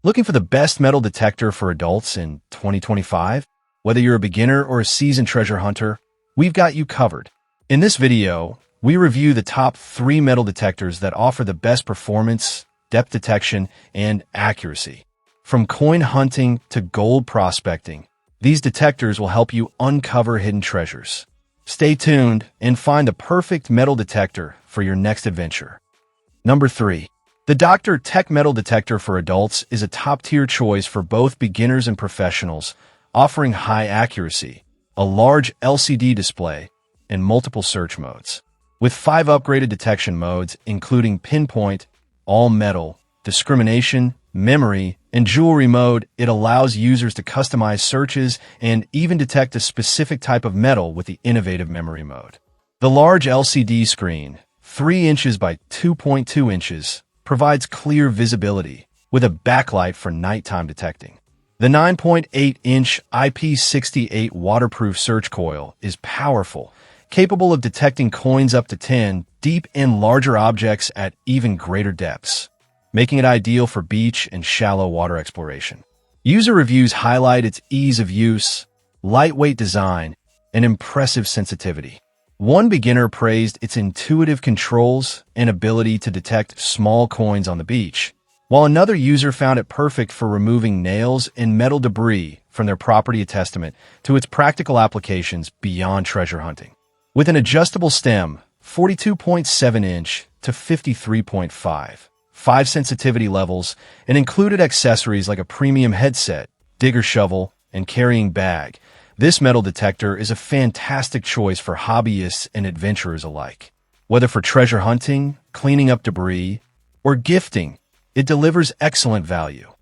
Looking for the best metal detector for adults in 2025? Whether you're a beginner or a seasoned treasure hunter, we've got you covered. In this video, we review the top 3 metal detectors that offer the best performance, depth detection, and accuracy. From coin hunting to gold prospecting, these detectors will help you uncover hidden treasures. Stay tuned and find the perfect metal detector for your next adventure. Number 3. The Detector Tech Metal Detector for adults is a top-tier choice for both beginners and professionals, offering high accuracy, a large LCD display, and multiple search modes. With 5 upgraded detection modes, including pinpoint, all metal, discrimination, memory, and jewelry mode, it allows users to customize searches and even detect a specific type of metal with the innovative memory mode. The large LCD screen, 3 inches by 2.2 inches, provides clear visibility with a backlight for nighttime detecting. The 9.8-inch IP68 waterproof search coil is powerful, capable of detecting coins up to 10 deep and larger objects at even greater depths, making it ideal for beach and shallow water exploration. User reviews highlight its ease of use, lightweight design, and impressive sensitivity. One beginner praised its intuitive controls and ability to detect small coins on the beach, while another user found it perfect for removing nails and metal debris from their property, a testament to its practical applications beyond treasure hunting. With an adjustable stem, 42.7-inch to 53.5 sensitivity levels, and included accessories like a premium headset, digger shovel, and carrying bag, this metal detector is a fantastic choice for hobbyists and adventurers alike. Whether for treasure hunting, cleaning up debris, or gifting, it delivers excellent value.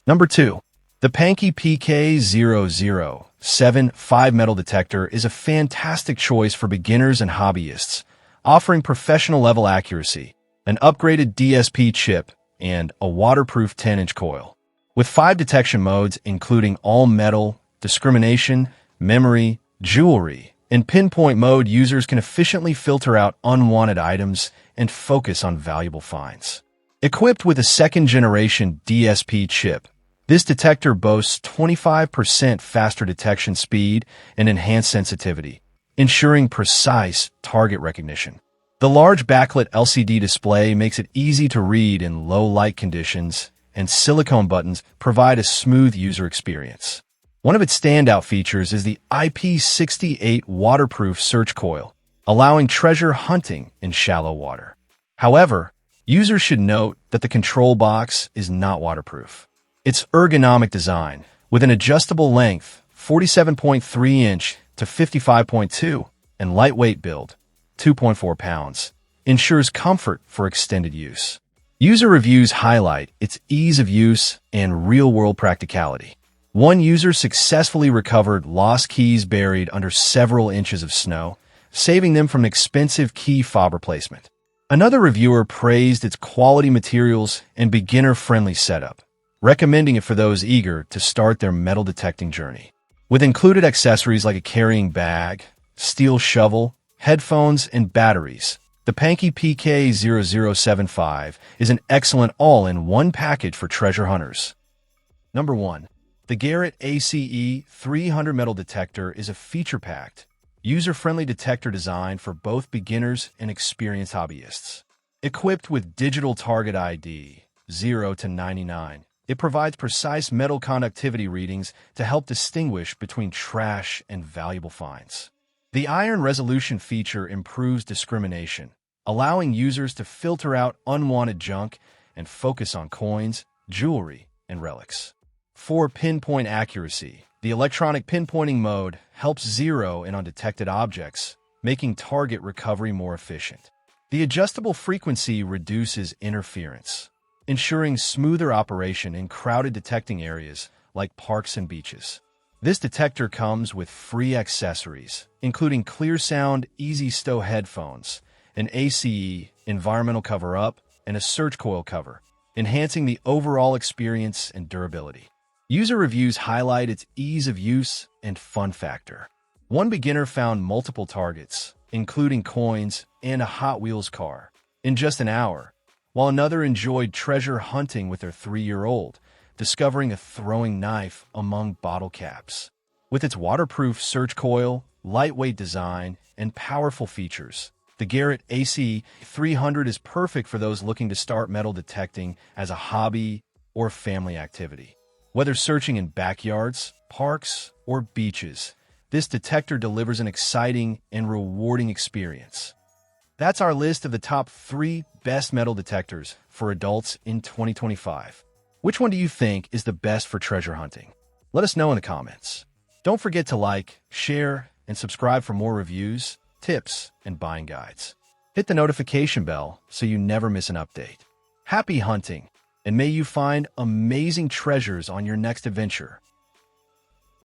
Number 2. The Pankey PK0075 metal detector is a fantastic choice for beginners and hobbyists, offering professional-level accuracy, an upgraded DSP chip, and a waterproof 10-inch coil. With 5 detection modes, including all metal, discrimination, memory, jewelry, and pinpoint mode, users can efficiently filter out unwanted items and focus on valuable finds. Equipped with a second-generation DSP chip, this detector boasts 25% faster detection speed and enhanced sensitivity, ensuring precise target recognition. The large backlit LCD display makes it easy to read in low light conditions, and silicone buttons provide a smooth user experience. One of its standout features is the IP68 waterproof search coil, allowing treasure hunting in shallow water. However, users should note that the control box is not waterproof. Its ergonomic design, with an adjustable length, 47.3-inch to 55.2, and lightweight build, 2.4 pounds, ensures comfort for extended use. User reviews highlight its ease of use and real-world practicality. One user successfully recovered lost keys buried under several inches of snow, saving them from expensive key fob replacement. Another reviewer praised its quality materials and beginner-friendly setup, recommending it for those eager to start their metal detecting journey. With included accessories like a carrying bag, steel shovel, headphones, and batteries, the Pankey PK0075 is an excellent all-in-one package for treasure hunters. Number 1. The Gadget ACE 300 metal detector is a feature-packed, user-friendly detector designed for both beginners and experienced hobbyists. Equipped with digital target ID, 0 to 99, it provides precise metal conductivity readings to help distinguish between trash and valuable finds. The iron resolution feature improves discrimination, allowing users to filter out unwanted junk and focus on coins, jewelry, and relics. For pinpoint accuracy, the electronic pinpointing mode helps zero in on detected objects, making target recovery more efficient. The adjustable frequency reduces interference, ensuring smoother operation in crowded detecting areas like parks and beaches. This detector comes with free accessories, including clear sound, easy stow headphones, an ACE environmental cover-up, and a search coil cover, enhancing the overall experience and durability. User reviews highlight its ease of use and fun factor. One beginner found multiple targets, including coins and a Hot Wheels car, in just an hour, while another enjoyed treasure hunting with their 3-year-old, discovering a throwing knife among bottle caps. With its waterproof search coil, lightweight design, and powerful features, the Garrett AC300 is perfect for those looking to start metal detecting as a hobby or family activity. Whether searching in backyards, parks, or beaches, this detector delivers an exciting and rewarding experience. That's our list of the top 3 best metal detectors for adults in 2025. Which one do you think is the best for treasure hunting? Let us know in the comments. Don't forget to like, share, and subscribe for more reviews, tips, and buying guides. Hit the notification bell so you never miss an update. Happy hunting, and may you find amazing treasures on your next adventure.